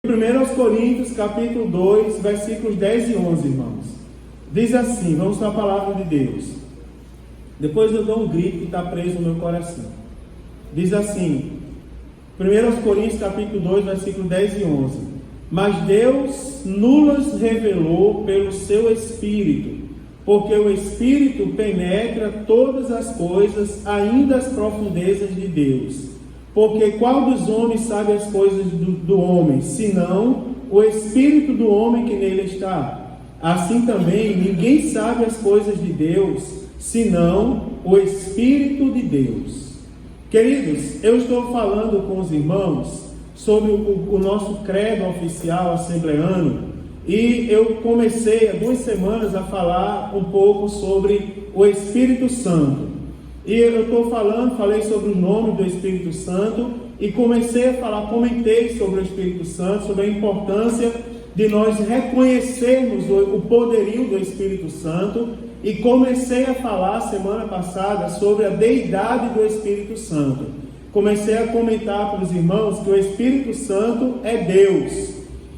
1 Coríntios, capítulo 2, versículos 10 e 11, irmãos. Diz assim, vamos à palavra de Deus. Depois eu dou um grito que está preso no meu coração. Diz assim, 1 Coríntios, capítulo 2, versículos 10 e 11. Mas Deus nos revelou pelo seu Espírito, porque o Espírito penetra todas as coisas, ainda as profundezas de Deus. Porque qual dos homens sabe as coisas do homem, senão o Espírito do homem que nele está? Assim também, ninguém sabe as coisas de Deus, senão o Espírito de Deus. Queridos, eu estou falando com os irmãos sobre o nosso credo oficial assembleano, e eu comecei há 2 semanas a falar um pouco sobre o Espírito Santo. E eu falei sobre o nome do Espírito Santo e comentei sobre o Espírito Santo, sobre a importância de nós reconhecermos o poderio do Espírito Santo, e comecei a falar semana passada sobre a deidade do Espírito Santo. Comecei a comentar para os irmãos que o Espírito Santo é Deus,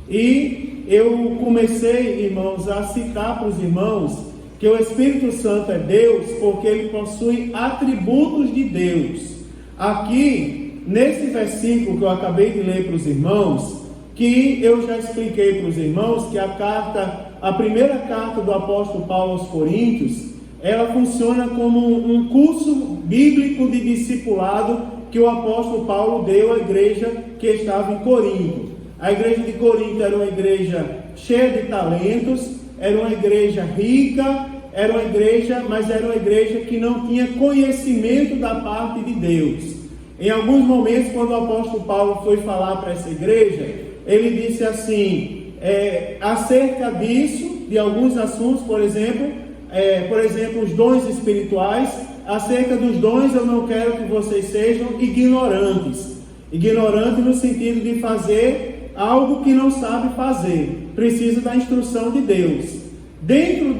e eu comecei, irmãos, a citar para os irmãos que o Espírito Santo é Deus porque ele possui atributos de Deus. Aqui, nesse versículo que eu acabei de ler para os irmãos, que eu já expliquei para os irmãos que a primeira carta do apóstolo Paulo aos Coríntios, ela funciona como um curso bíblico de discipulado que o apóstolo Paulo deu à igreja que estava em Corinto. A igreja de Corinto era uma igreja cheia de talentos, era uma igreja rica, mas era uma igreja que não tinha conhecimento da parte de Deus. Em alguns momentos, quando o apóstolo Paulo foi falar para essa igreja, ele disse assim, acerca disso, de alguns assuntos, por exemplo, os dons espirituais. Acerca dos dons, eu não quero que vocês sejam ignorantes. Ignorante no sentido de fazer algo que não sabe fazer. Precisa da instrução de Deus. Dentro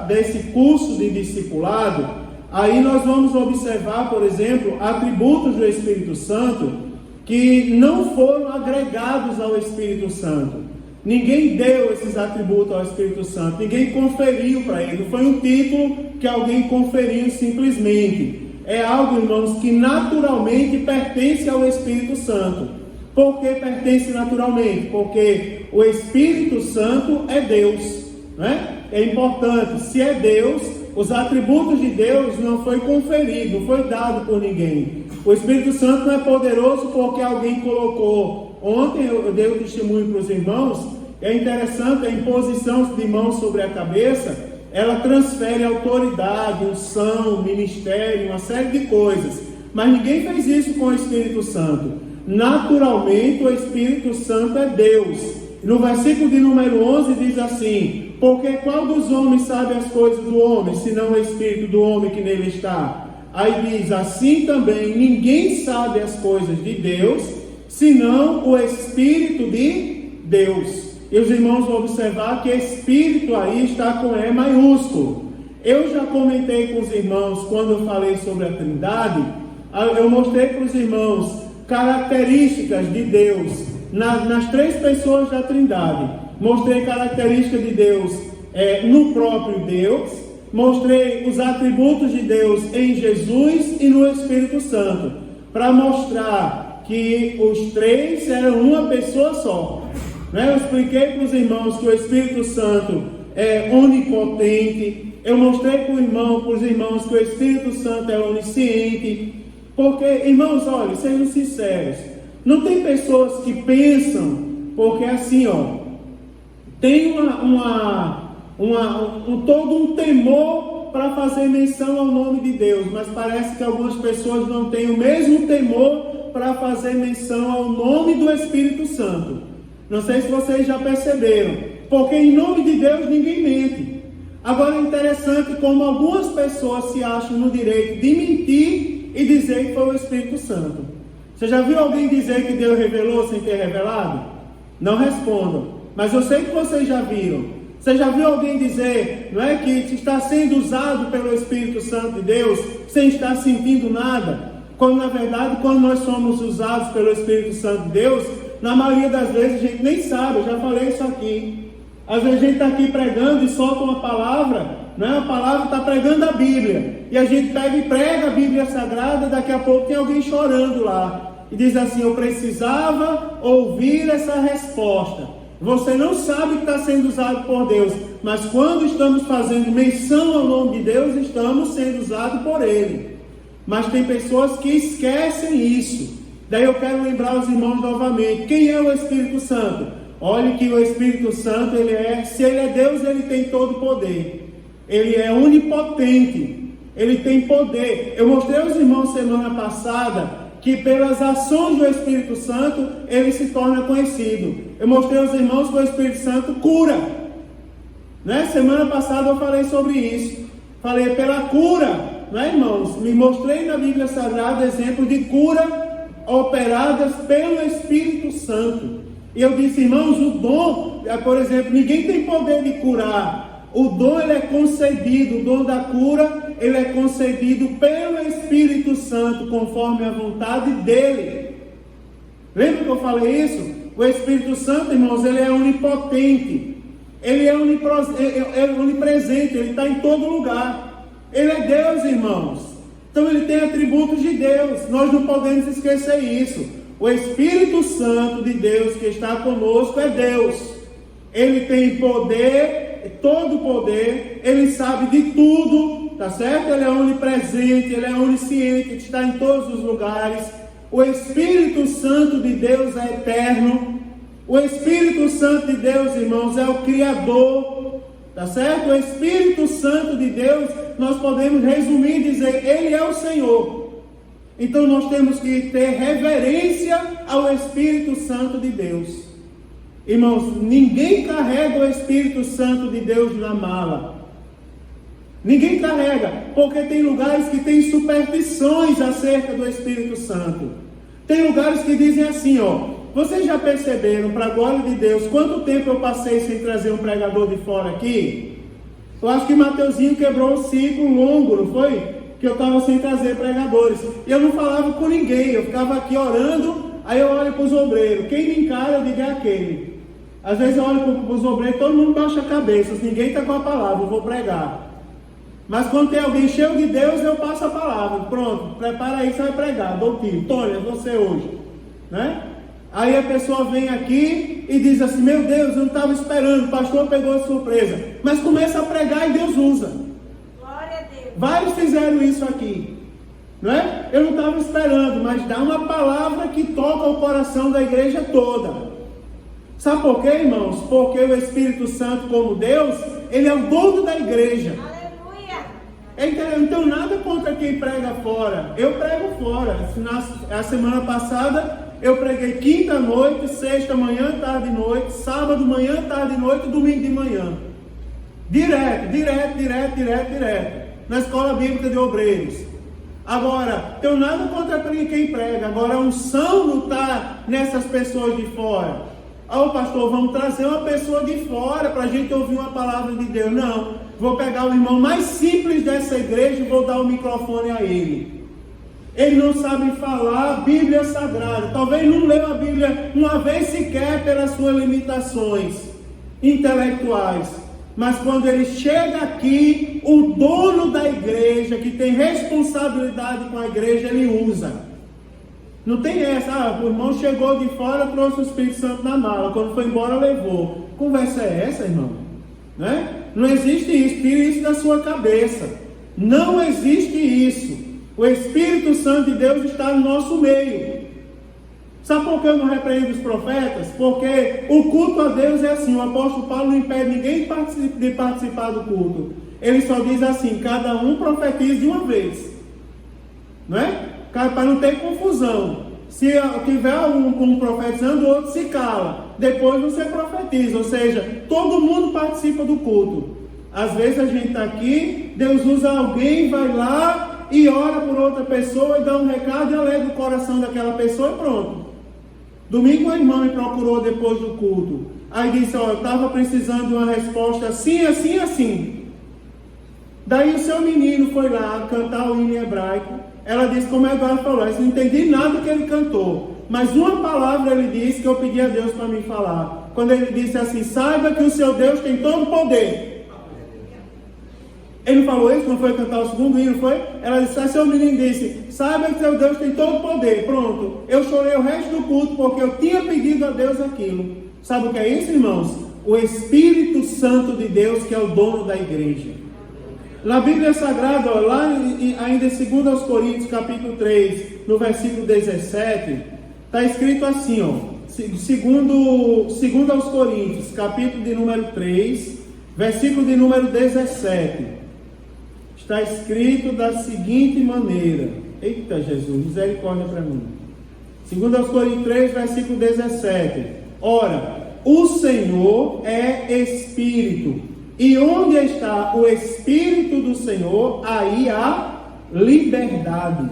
desse curso de discipulado, aí nós vamos observar, por exemplo, atributos do Espírito Santo que não foram agregados ao Espírito Santo. Ninguém deu esses atributos ao Espírito Santo, ninguém conferiu para ele, não foi um título que alguém conferiu simplesmente. É algo, irmãos, que naturalmente pertence ao Espírito Santo. Por que pertence naturalmente? Porque o Espírito Santo é Deus, né? É importante, se é Deus, os atributos de Deus não foi conferido, não foi dado por ninguém. O Espírito Santo não é poderoso porque alguém colocou. Ontem eu dei o testemunho para os irmãos. É interessante, a imposição de mãos sobre a cabeça, ela transfere autoridade, unção, ministério, uma série de coisas. Mas ninguém fez isso com o Espírito Santo. Naturalmente o Espírito Santo é Deus. No versículo de número 11 diz assim: porque qual dos homens sabe as coisas do homem, senão o Espírito do homem que nele está? Aí diz, assim também ninguém sabe as coisas de Deus, senão o Espírito de Deus. E os irmãos vão observar que Espírito aí está com E maiúsculo. Eu já comentei com os irmãos, quando eu falei sobre a Trindade, eu mostrei para os irmãos características de Deus nas 3 pessoas da Trindade. Mostrei características de Deus no próprio Deus, mostrei os atributos de Deus em Jesus e no Espírito Santo, para mostrar que os 3 eram uma pessoa só. Eu expliquei para os irmãos que o Espírito Santo é onipotente. Eu mostrei para os irmãos que o Espírito Santo é onisciente. Porque, irmãos, olha, sejam sinceros, não tem pessoas que pensam, porque assim, tem todo um temor para fazer menção ao nome de Deus, mas parece que algumas pessoas não têm o mesmo temor para fazer menção ao nome do Espírito Santo. Não sei se vocês já perceberam, porque em nome de Deus ninguém mente. Agora é interessante como algumas pessoas se acham no direito de mentir e dizer que foi o Espírito Santo. Você já viu alguém dizer que Deus revelou sem ter revelado? Não respondam, mas eu sei que vocês já viram. Você já viu alguém dizer, não é, que está sendo usado pelo Espírito Santo de Deus sem estar sentindo nada? Quando na verdade, quando nós somos usados pelo Espírito Santo de Deus, na maioria das vezes a gente nem sabe, eu já falei isso aqui. Às vezes a gente está aqui pregando e solta uma palavra, né? A palavra está pregando a Bíblia, e a gente pega e prega a Bíblia Sagrada, daqui a pouco tem alguém chorando lá, e diz assim: eu precisava ouvir essa resposta. Você não sabe que está sendo usado por Deus, mas quando estamos fazendo menção ao nome de Deus, estamos sendo usados por Ele. Mas tem pessoas que esquecem isso. Daí eu quero lembrar os irmãos novamente: quem é o Espírito Santo? Olhe que o Espírito Santo, se ele é Deus, ele tem todo o poder. Ele é onipotente, ele tem poder. Eu mostrei aos irmãos semana passada que pelas ações do Espírito Santo, ele se torna conhecido. Eu mostrei aos irmãos que o Espírito Santo cura, né? Semana passada eu falei sobre isso. Falei pela cura, né, irmãos? Me mostrei na Bíblia Sagrada exemplos de cura operadas pelo Espírito Santo. E eu disse: irmãos, o dom, por exemplo, ninguém tem poder de curar. O dom, ele é concedido, o dom da cura, ele é concedido pelo Espírito Santo, conforme a vontade dele. Lembra que eu falei isso? O Espírito Santo, irmãos, ele é onipotente, ele é onipresente, ele está em todo lugar. Ele é Deus, irmãos. Então ele tem atributos de Deus, nós não podemos esquecer isso. O Espírito Santo de Deus que está conosco é Deus. Ele tem poder, todo poder, ele sabe de tudo, tá certo? Ele é onipresente, ele é onisciente, ele está em todos os lugares. O Espírito Santo de Deus é eterno. O Espírito Santo de Deus, irmãos, é o Criador, tá certo? O Espírito Santo de Deus, nós podemos resumir e dizer: ele é o Senhor. Então nós temos que ter reverência ao Espírito Santo de Deus. Irmãos, ninguém carrega o Espírito Santo de Deus na mala. Ninguém carrega, porque tem lugares que tem superstições acerca do Espírito Santo. Tem lugares que dizem assim, vocês já perceberam, para a glória de Deus, quanto tempo eu passei sem trazer um pregador de fora aqui? Eu acho que Mateuzinho quebrou o ciclo longo, não foi? Que eu estava sem trazer pregadores, e eu não falava com ninguém, eu ficava aqui orando, aí eu olho para os obreiros, quem me encara eu digo é aquele. Às vezes eu olho para os obreiros, todo mundo baixa a cabeça, ninguém está com a palavra, eu vou pregar. Mas quando tem alguém cheio de Deus, eu passo a palavra, pronto, prepara aí, você vai pregar, dou tiro, Tônia, é você hoje, né? Aí a pessoa vem aqui e diz assim: meu Deus, eu não estava esperando, o pastor pegou de surpresa, mas começa a pregar e Deus usa. Vários fizeram isso aqui, não é? Eu não estava esperando, mas dá uma palavra que toca o coração da igreja toda. Sabe por quê, irmãos? Porque o Espírito Santo, como Deus, ele é o dono da igreja. Aleluia! Então nada contra quem prega fora. Eu prego fora. A semana passada eu preguei quinta à noite, sexta manhã, tarde e noite, sábado manhã, tarde e noite, domingo de manhã. Direto. Na escola bíblica de obreiros. Agora, tenho nada contra quem prega. Agora a unção não está nessas pessoas de fora. Pastor, vamos trazer uma pessoa de fora para a gente ouvir uma palavra de Deus. Não, vou pegar o irmão mais simples dessa igreja e vou dar o microfone a ele. Ele não sabe falar a Bíblia Sagrada, talvez não leu a Bíblia uma vez sequer pelas suas limitações intelectuais. Mas quando ele chega aqui, o dono da igreja, que tem responsabilidade com a igreja, ele usa. Não tem essa, o irmão chegou de fora, trouxe o Espírito Santo na mala, quando foi embora levou. Conversa é essa, irmão? Né? Não existe isso, tire isso da sua cabeça. Não existe isso. O Espírito Santo de Deus está no nosso meio. Sabe por que eu não repreendo os profetas? Porque o culto a Deus é assim, o apóstolo Paulo não impede ninguém de participar do culto. Ele só diz assim: cada um profetiza de uma vez. Não é? Para não ter confusão. Se tiver um profetizando, o outro se cala. Depois você profetiza. Ou seja, todo mundo participa do culto. Às vezes a gente está aqui, Deus usa alguém, vai lá e ora por outra pessoa e dá um recado e alegra o coração daquela pessoa e pronto. Domingo a irmã me procurou depois do culto. Aí disse: eu estava precisando de uma resposta assim, assim, assim. Daí o seu menino foi lá cantar o hino em hebraico. Ela disse, como Eduardo falou, eu não entendi nada que ele cantou. mas uma palavra ele disse que eu pedi a Deus para me falar. Quando ele disse assim: saiba que o seu Deus tem todo o poder. Ele não falou isso, não foi cantar o segundo hino, foi? Ela disse, seu menino disse, saiba que seu Deus tem todo o poder. Pronto, eu chorei o resto do culto porque eu tinha pedido a Deus aquilo. Sabe o que é isso, irmãos? O Espírito Santo de Deus, que é o dono da igreja. Na Bíblia Sagrada, ó, lá ainda em 2 Coríntios, capítulo 3, no versículo 17, está escrito assim, ó, segundo aos Coríntios, capítulo de número 3, versículo de número 17. Está escrito da seguinte maneira. Eita Jesus, misericórdia para mim. 2 Coríntios 3, versículo 17. Ora, o Senhor é Espírito, e onde está o Espírito do Senhor, aí há liberdade.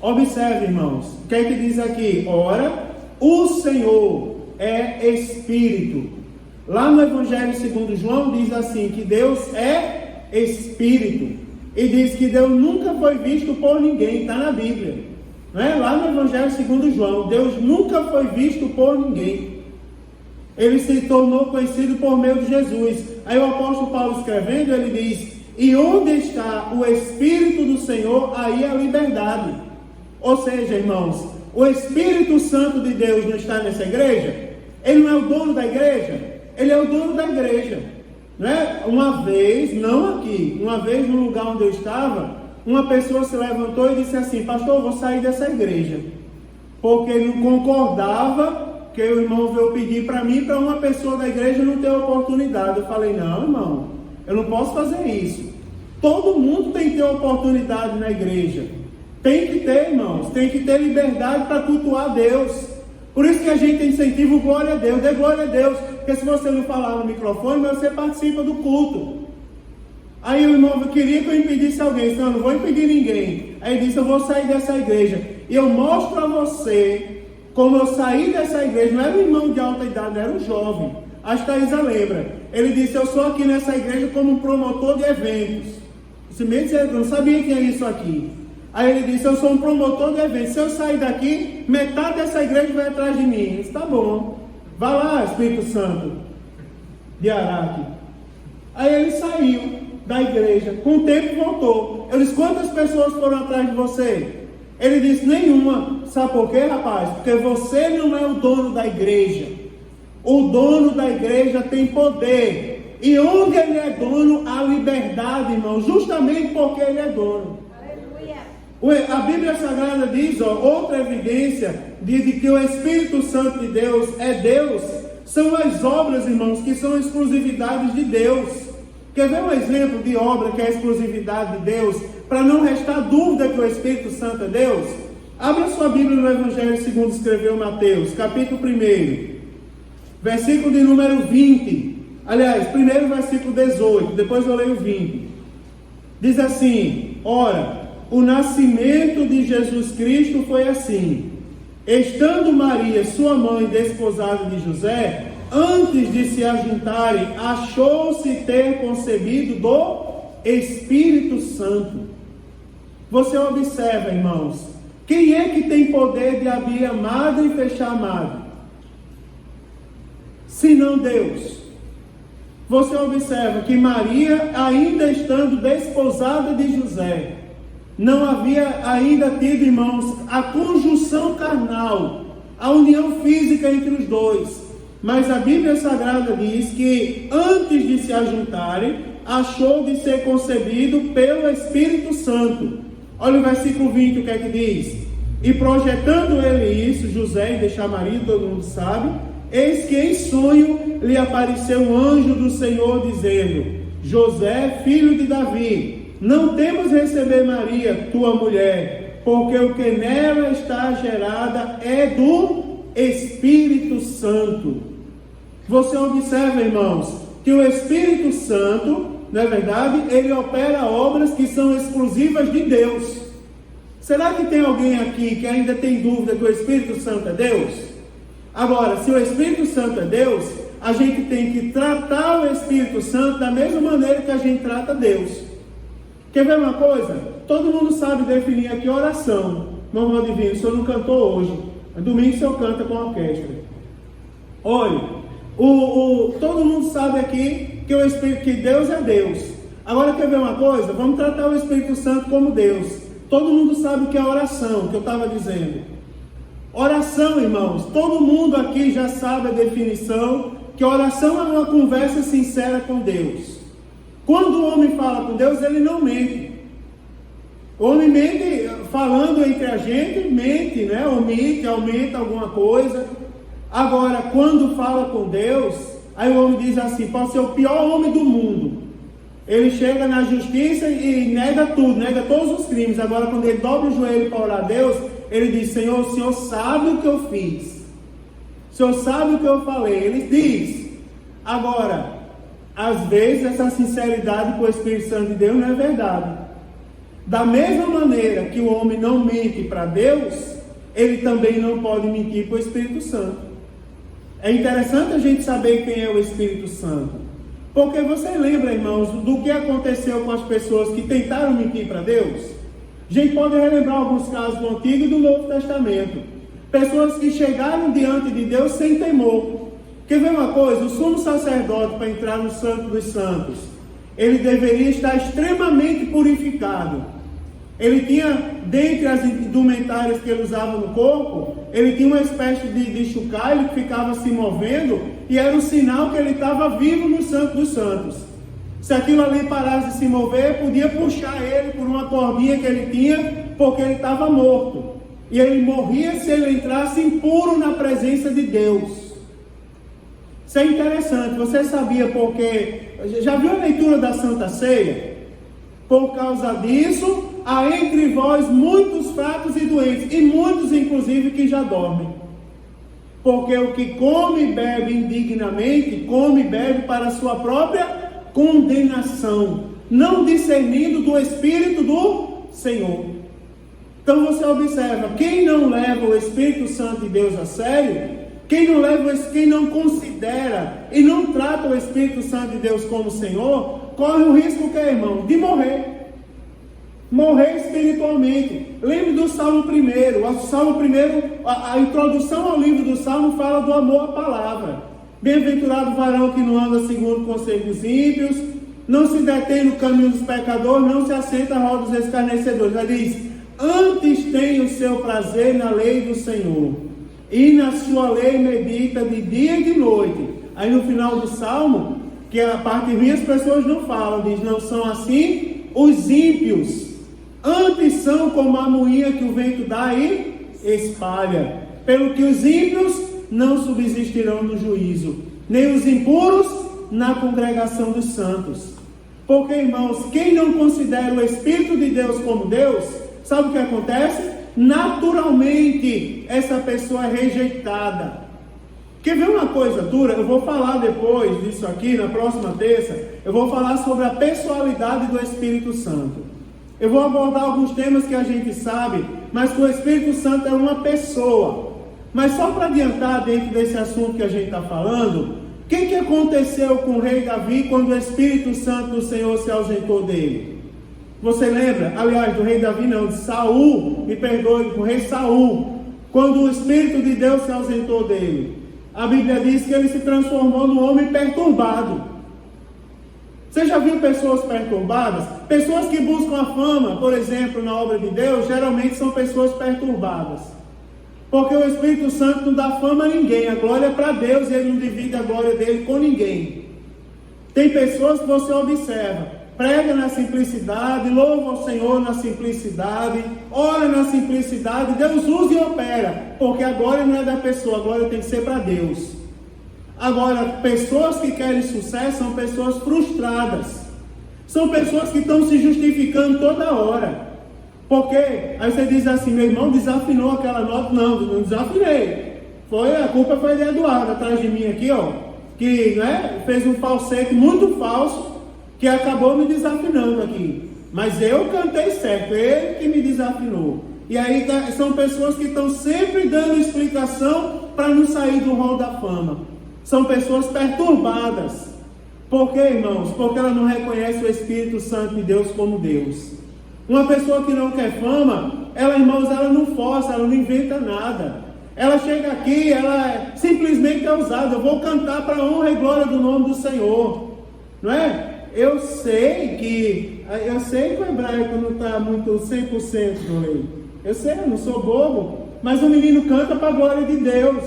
Observe, irmãos, o que é que diz aqui? Ora, o Senhor é Espírito. Lá no Evangelho segundo João diz assim, que Deus é Espírito. E diz que Deus nunca foi visto por ninguém, está na Bíblia. Não é? Lá no Evangelho segundo João, Deus nunca foi visto por ninguém. Ele se tornou conhecido por meio de Jesus. Aí o apóstolo Paulo escrevendo, ele diz, e onde está o Espírito do Senhor, aí a liberdade. Ou seja, irmãos, o Espírito Santo de Deus não está nessa igreja? Ele não é o dono da igreja? Ele é o dono da igreja. Né? Uma vez, não aqui, uma vez no lugar onde eu estava, uma pessoa se levantou e disse assim, pastor, eu vou sair dessa igreja, porque ele não concordava que o irmão veio pedir para mim, para uma pessoa da igreja não ter oportunidade. Eu falei, não, irmão, eu não posso fazer isso. Todo mundo tem que ter oportunidade na igreja. Tem que ter, irmãos, tem que ter liberdade para cultuar a Deus. Por isso que a gente incentiva o glória a Deus, dê glória a Deus, porque se você não falar no microfone, você participa do culto. Aí o irmão queria que eu impedisse alguém, disse, não vou impedir ninguém. Aí ele disse, eu vou sair dessa igreja. E eu mostro a você como eu saí dessa igreja. Não era um irmão de alta idade, era um jovem. Acho que a Isa lembra. Ele disse, eu sou aqui nessa igreja como um promotor de eventos. Esse mês eu não sabia que era isso aqui. Aí ele disse, eu sou um promotor de eventos. Se eu sair daqui, metade dessa igreja vai atrás de mim. Eu disse, tá bom. Vai lá, Espírito Santo de Araque. Aí ele saiu da igreja. Com o tempo voltou. Eu disse, quantas pessoas foram atrás de você? Ele disse, nenhuma. Sabe por quê, rapaz? Porque você não é o dono da igreja. O dono da igreja tem poder. E onde ele é dono, há liberdade, irmão. Justamente porque ele é dono. A Bíblia Sagrada diz, ó, outra evidência de que o Espírito Santo de Deus é Deus, são as obras, irmãos, que são exclusividades de Deus. Quer ver um exemplo de obra que é exclusividade de Deus, para não restar dúvida que o Espírito Santo é Deus? Abra sua Bíblia no Evangelho segundo escreveu Mateus, capítulo 1, versículo de número 20. Aliás, primeiro versículo 18, depois eu leio 20. Diz assim, ora, o nascimento de Jesus Cristo foi assim. Estando Maria, sua mãe, desposada de José, antes de se ajuntarem, achou-se ter concebido do Espírito Santo. Você observa, irmãos, quem é que tem poder de abrir a madre e fechar a madre? Senão Deus. Você observa que Maria, ainda estando desposada de José, não havia ainda tido, irmãos, a conjunção carnal, a união física entre os dois. Mas a Bíblia Sagrada diz que antes de se ajuntarem, achou de ser concebido pelo Espírito Santo. Olha o versículo 20, o que é que diz? E projetando ele isso, José, e deixar marido, todo mundo sabe, eis que em sonho lhe apareceu um anjo do Senhor, dizendo, José, filho de Davi, não temas receber Maria, tua mulher, porque o que nela está gerada é do Espírito Santo. Você observa, irmãos, que o Espírito Santo, na verdade, ele opera obras que são exclusivas de Deus. Será que tem alguém aqui que ainda tem dúvida que o Espírito Santo é Deus? Agora, se o Espírito Santo é Deus, a gente tem que tratar o Espírito Santo da mesma maneira que a gente trata Deus. Quer ver uma coisa? Todo mundo sabe definir aqui oração. Não vou adivinhar, o senhor não cantou hoje. Domingo o senhor canta com a orquestra. Olha, todo mundo sabe aqui que Deus é Deus. Agora quer ver uma coisa? Vamos tratar o Espírito Santo como Deus. Todo mundo sabe o que é oração, que eu estava dizendo. Oração, irmãos, todo mundo aqui já sabe a definição, que oração é uma conversa sincera com Deus. Quando o homem fala com Deus, ele não mente. O homem mente falando entre a gente, mente, né? Omite, aumenta alguma coisa. Agora, quando fala com Deus, aí o homem diz assim, pode ser o pior homem do mundo. Ele chega na justiça e nega tudo, nega todos os crimes. Agora, quando ele dobra o joelho para orar a Deus, ele diz, Senhor, o Senhor sabe o que eu fiz. O Senhor sabe o que eu falei. Ele diz. Agora, às vezes, essa sinceridade com o Espírito Santo de Deus não é verdade. Da mesma maneira que o homem não mente para Deus, ele também não pode mentir para o Espírito Santo. É interessante a gente saber quem é o Espírito Santo. Porque você lembra, irmãos, do que aconteceu com as pessoas que tentaram mentir para Deus? A gente pode relembrar alguns casos do Antigo e do Novo Testamento. Pessoas que chegaram diante de Deus sem temor. Quer ver uma coisa? O sumo sacerdote, para entrar no Santo dos Santos, ele deveria estar extremamente purificado. Ele tinha, dentre as indumentárias que ele usava no corpo, ele tinha uma espécie de chocalho que ficava se movendo, e era um sinal que ele estava vivo no Santo dos Santos. Se aquilo ali parasse de se mover, podia puxar ele por uma cordinha que ele tinha, porque ele estava morto. E ele morria se ele entrasse impuro na presença de Deus. Isso é interessante. Você sabia porque... Já viu a leitura da Santa Ceia? Por causa disso, há entre vós muitos fracos e doentes, e muitos inclusive que já dormem. Porque o que come e bebe indignamente, come e bebe para a sua própria condenação, não discernindo do Espírito do Senhor. Então você observa, quem não leva o Espírito Santo de Deus a sério, quem não considera e não trata o Espírito Santo de Deus como Senhor, corre o risco, que é, irmão? De morrer. Morrer espiritualmente. Lembre do Salmo 1. O Salmo 1, a introdução ao livro do Salmo fala do amor à palavra. Bem-aventurado o varão que não anda segundo o conselho dos ímpios, não se detém no caminho dos pecadores, não se assenta à roda dos escarnecedores. Ela diz, antes tem o seu prazer na lei do Senhor, e na sua lei medita de dia e de noite. Aí no final do Salmo, que a parte ruim as pessoas não falam, diz, não são assim os ímpios, antes são como a moinha que o vento dá e espalha, pelo que os ímpios não subsistirão no juízo, nem os impuros na congregação dos santos. Porque, irmãos, quem não considera o Espírito de Deus como Deus, sabe o que acontece? Naturalmente, essa pessoa é rejeitada. Quer ver uma coisa dura? Eu vou falar depois disso aqui, na próxima terça, eu vou falar sobre a pessoalidade do Espírito Santo. Eu vou abordar alguns temas que a gente sabe, mas que o Espírito Santo é uma pessoa. Mas só para adiantar dentro desse assunto que a gente está falando, o que aconteceu com o rei Davi quando o Espírito Santo do Senhor se ausentou dele? Você lembra? Aliás, do rei Davi não, de Saul, me perdoe, do rei Saul, quando o Espírito de Deus se ausentou dele. A Bíblia diz que ele se transformou num homem perturbado. Você já viu pessoas perturbadas? Pessoas que buscam a fama, por exemplo, na obra de Deus, geralmente são pessoas perturbadas. Porque o Espírito Santo não dá fama a ninguém, a glória é para Deus e ele não divide a glória dele com ninguém. Tem pessoas que você observa, prega na simplicidade, louva ao Senhor na simplicidade, ora na simplicidade, Deus usa e opera, porque a glória não é da pessoa, a glória tem que ser para Deus. Agora, pessoas que querem sucesso são pessoas frustradas, são pessoas que estão se justificando toda hora. Porque aí você diz assim, meu irmão desafinou aquela nota. Não desafinei. A culpa foi de Eduardo, atrás de mim aqui, ó, que fez um falsete muito falso, que acabou me desafinando aqui. Mas eu cantei certo, ele que me desafinou. E aí são pessoas que estão sempre dando explicação para não sair do rol da fama. São pessoas perturbadas. Por quê, irmãos? Porque ela não reconhece o Espírito Santo de Deus como Deus. Uma pessoa que não quer fama, ela, irmãos, ela não força, ela não inventa nada. Ela chega aqui, ela simplesmente é usada. Eu vou cantar para a honra e glória do nome do Senhor. Não é? Eu sei que o hebraico não está muito 100% no meio. Eu sei, eu não sou bobo. Mas o menino canta para a glória de Deus.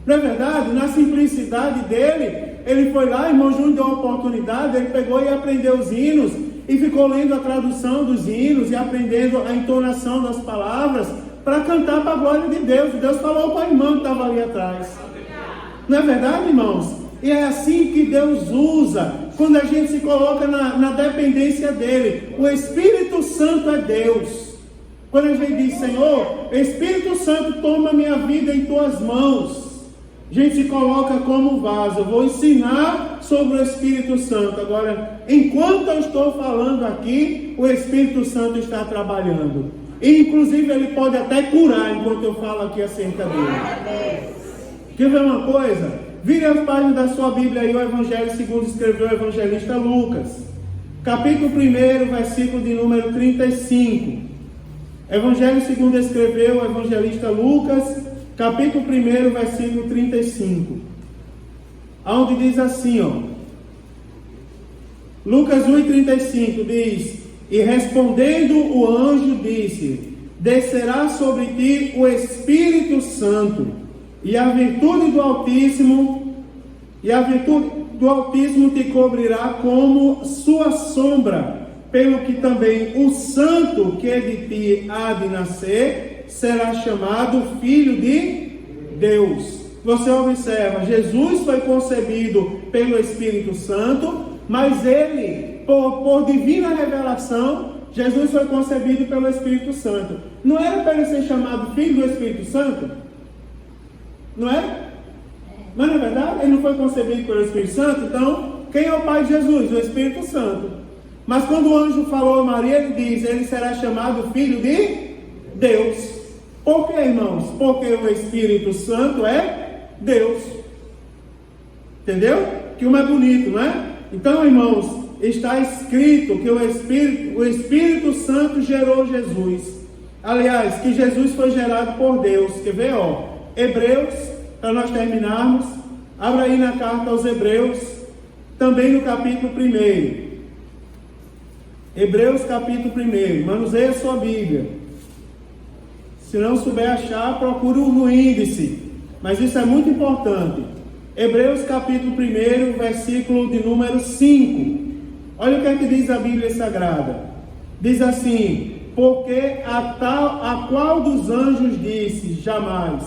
Não é verdade? Na simplicidade dele, ele foi lá, irmão Júnior deu uma oportunidade, ele pegou e aprendeu os hinos, e ficou lendo a tradução dos hinos, e aprendendo a entonação das palavras, para cantar para a glória de Deus. E Deus falou para a irmã que estava ali atrás. Não é verdade, irmãos? E é assim que Deus usa, quando a gente se coloca na dependência dele. O Espírito Santo é Deus. Quando a gente diz, Senhor, Espírito Santo, toma minha vida em tuas mãos. A gente se coloca como vaso. Eu vou ensinar sobre o Espírito Santo. Agora, enquanto eu estou falando aqui, o Espírito Santo está trabalhando. E inclusive ele pode até curar enquanto eu falo aqui acerca dele. Quer ver uma coisa? Vire as páginas da sua Bíblia aí, o Evangelho segundo escreveu o evangelista Lucas. Capítulo 1, versículo de número 35. Evangelho segundo escreveu o evangelista Lucas, capítulo 1, versículo 35. Onde diz assim, ó. Lucas 1:35 diz: E respondendo o anjo disse: Descerá sobre ti o Espírito Santo, e a virtude do Altíssimo te cobrirá como sua sombra, pelo que também o santo que de ti há de nascer será chamado Filho de Deus. Você observa, Jesus foi concebido pelo Espírito Santo, mas ele, por divina revelação, Jesus foi concebido pelo Espírito Santo. Não era para ele ser chamado Filho do Espírito Santo? Não é? Mas não é verdade? Ele não foi concebido pelo Espírito Santo? Então, quem é o Pai de Jesus? O Espírito Santo. Mas quando o anjo falou a Maria, ele diz: ele será chamado Filho de Deus. Por que, irmãos? Porque o Espírito Santo é Deus. Entendeu? Que uma é bonito, não é? Então, irmãos, está escrito que o Espírito Santo gerou Jesus. Aliás, que Jesus foi gerado por Deus. Quer ver, ó? Hebreus, para nós terminarmos. Abra aí na carta aos Hebreus, também no capítulo 1. Hebreus capítulo 1. Manuseie a sua Bíblia. Se não souber achar, procure no índice. Mas isso é muito importante. Hebreus capítulo 1, versículo de número 5. Olha o que é que diz a Bíblia Sagrada. Diz assim: porque a qual dos anjos disse jamais: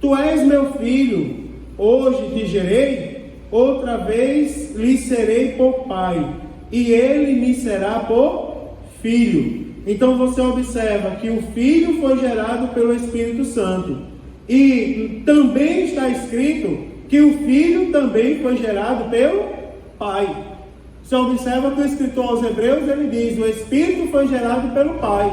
Tu és meu filho, hoje te gerei, outra vez lhe serei por pai, e ele me será por filho. Então você observa que o Filho foi gerado pelo Espírito Santo. E também está escrito que o Filho também foi gerado pelo Pai. Você observa que o escritor aos Hebreus, ele diz: o Espírito foi gerado pelo Pai.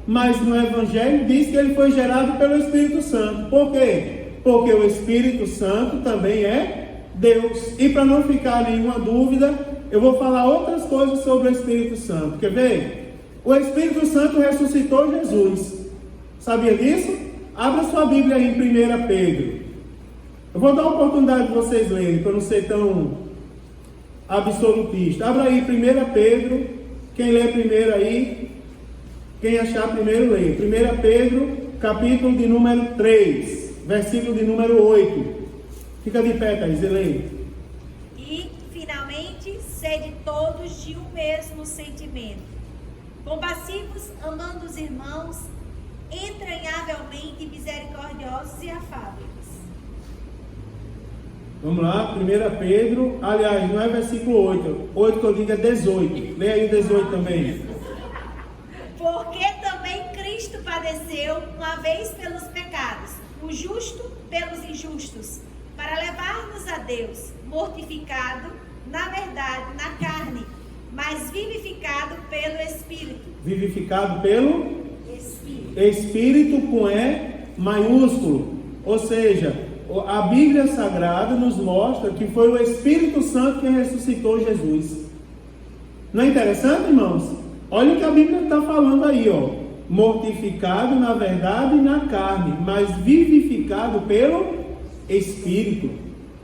Mas no Evangelho diz que ele foi gerado pelo Espírito Santo. Por quê? Porque o Espírito Santo também é Deus. E para não ficar nenhuma dúvida, eu vou falar outras coisas sobre o Espírito Santo. Quer ver? O Espírito Santo ressuscitou Jesus. Sabia disso? Abra sua Bíblia aí em 1 Pedro. Eu vou dar a oportunidade de vocês lerem, para não ser tão absolutista. Abra aí 1 Pedro. Quem lê primeiro aí? Quem achar primeiro lê. 1 Pedro, capítulo de número 3, versículo de número 8. Fica de pé, Thaís, e lê. E, finalmente, sede todos de um mesmo sentimento, compassivos, amando os irmãos, entranhavelmente misericordiosos e afáveis. Vamos lá, 1 Pedro, aliás, não é versículo 8 que eu digo é 18. Leia aí o 18 também. Porque também Cristo padeceu uma vez pelos pecados, o justo pelos injustos, para levar-nos a Deus, mortificado, na verdade, na carne, mas vivificado pelo Espírito. Vivificado pelo Espírito. Espírito com E maiúsculo. Ou seja, a Bíblia Sagrada nos mostra que foi o Espírito Santo que ressuscitou Jesus. Não é interessante, irmãos? Olha o que a Bíblia está falando aí, ó. mortificado na verdade e na carne, mas vivificado pelo Espírito.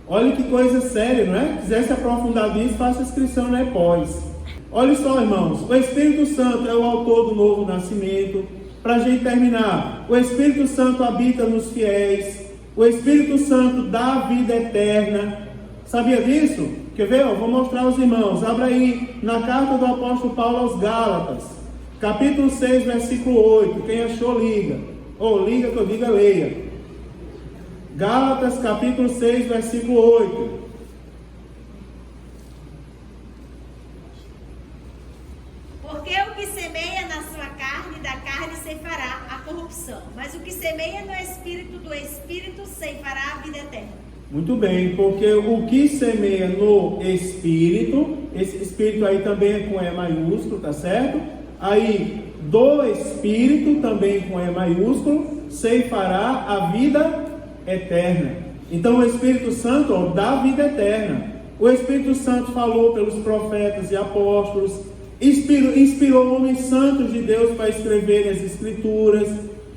Olha que coisa séria, não é? Se quiser se aprofundar nisso, faça inscrição na EPOS. Olha só, irmãos, o Espírito Santo é o autor do novo nascimento. Para a gente terminar, o Espírito Santo habita nos fiéis, o Espírito Santo dá a vida eterna. Sabia disso? Quer ver? Eu vou mostrar aos irmãos. Abra aí na carta do apóstolo Paulo aos Gálatas, capítulo 6, versículo 8. Quem achou, liga. Ou liga que eu diga, leia. Gálatas, capítulo 6, versículo 8. Porque o que semeia na sua carne, da carne ceifará a corrupção. Mas o que semeia no Espírito, do Espírito ceifará a vida eterna. Muito bem, porque o que semeia no Espírito, esse Espírito aí também é com E maiúsculo, tá certo? Aí, do Espírito, também com E maiúsculo, ceifará a vida eterna. Então, o Espírito Santo, ó, dá a vida eterna. O Espírito Santo falou pelos profetas e apóstolos, inspirou homens santos de Deus para escreverem as Escrituras.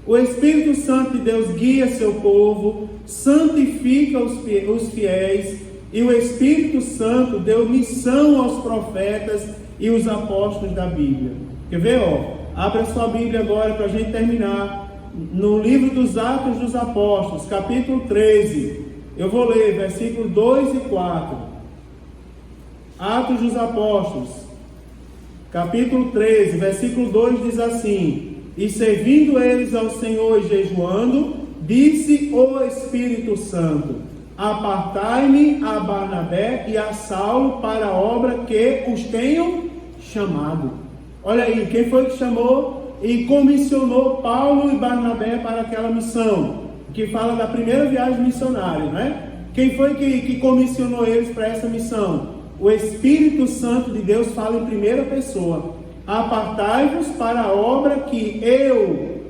O Espírito Santo de Deus guia seu povo, santifica os fiéis, e o Espírito Santo deu missão aos profetas e os apóstolos da Bíblia. Quer ver? Abra sua Bíblia agora para a gente terminar. No livro dos Atos dos Apóstolos, capítulo 13. Eu vou ler versículos 2 e 4. Atos dos Apóstolos, capítulo 13, versículo 2 diz assim: e servindo eles ao Senhor e jejuando, disse o Espírito Santo: apartai-me a Barnabé e a Saulo para a obra que os tenho chamado. Olha aí, quem foi que chamou e comissionou Paulo e Barnabé para aquela missão? Que fala da primeira viagem missionária, não é? Quem foi que comissionou eles para essa missão? O Espírito Santo de Deus fala em primeira pessoa: apartai-vos para a obra que eu,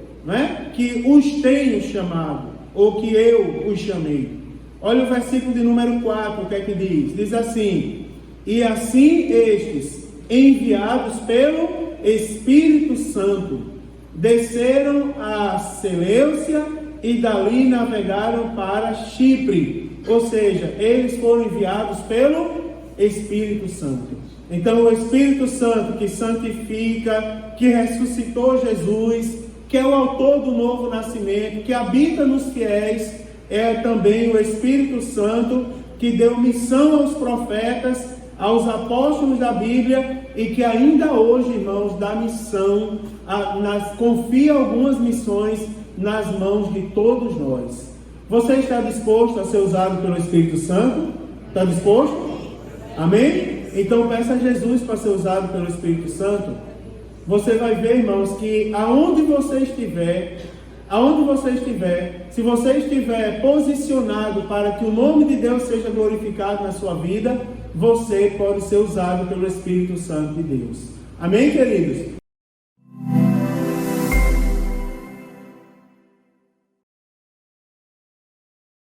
que os tenho chamado, ou que eu os chamei. Olha o versículo de número 4, o que é que diz? Diz assim: e assim estes, enviados pelo Espírito Santo, desceram a Seleucia e dali navegaram para Chipre. Ou seja, eles foram enviados pelo Espírito Santo. Então, o Espírito Santo que santifica, que ressuscitou Jesus, que é o autor do novo nascimento, que habita nos fiéis, é também o Espírito Santo que deu missão aos profetas, aos apóstolos da Bíblia, e que ainda hoje, irmãos, dá missão, confia algumas missões nas mãos de todos nós. Você está disposto a ser usado pelo Espírito Santo? Está disposto? Amém? Então peça a Jesus para ser usado pelo Espírito Santo. Você vai ver, irmãos, que aonde você estiver, se você estiver posicionado para que o nome de Deus seja glorificado na sua vida, você pode ser usado pelo Espírito Santo de Deus. Amém, queridos?